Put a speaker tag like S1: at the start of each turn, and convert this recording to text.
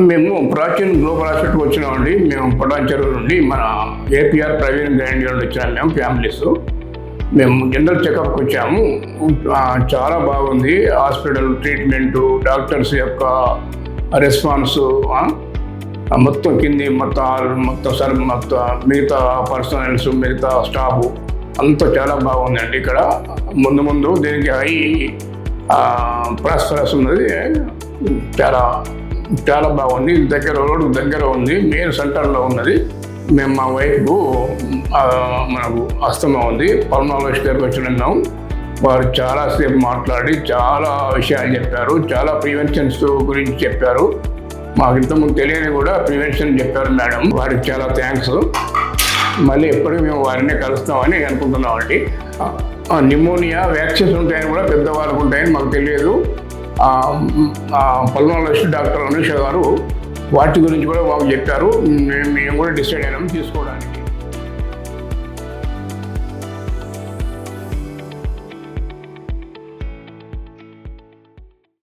S1: మేము ప్రాచీన్ గ్లోబల్ హాస్పిటల్కి వచ్చినామండి. మేము పొటాన్చెరువు నుండి మన ఏపీఆర్ ప్రవీణ్ గ్రాండ్ నుండి వచ్చినాము. మేము ఫ్యామిలీస్ మేము జనరల్ చెకప్కి వచ్చాము. చాలా బాగుంది హాస్పిటల్ ట్రీట్మెంటు, డాక్టర్స్ యొక్క రెస్పాన్స్, మొత్తం కింది మొత్తం మిగతా పర్సనల్స్, మిగతా స్టాఫ్ అంతా చాలా బాగుందండి. ఇక్కడ ముందు దీనికి హై ప్రాస్పరస్ ఉన్నది. చాలా బాగుంది. రోడ్డు దగ్గర ఉంది, మెయిన్ సెంటర్లో ఉన్నది. మేము మా వైపు మనకు అస్తమా ఉంది, పల్మాలజిస్ట్ దగ్గరికి వచ్చినాం. వారు చాలాసేపు మాట్లాడి చాలా విషయాలు చెప్పారు, చాలా ప్రివెన్షన్స్ గురించి చెప్పారు. మాకు ఇంతకుముందు తెలియని కూడా ప్రివెన్షన్ చెప్పారు మేడం. వారికి చాలా థ్యాంక్స్. మళ్ళీ ఎప్పటికీ మేము వారినే కలుస్తామని అనుకుంటున్నామండి. న్యూమోనియా వ్యాక్సిన్స్ ఉంటాయని కూడా పెద్దవాళ్ళకు ఉంటాయని మాకు తెలియదు. పల్మాలజిస్ట్ డాక్టర్ అనుష గారు వాటి గురించి కూడా మాకు చెప్పారు. మేము కూడా డిసైడ్ అయినాము తీసుకోవడానికి.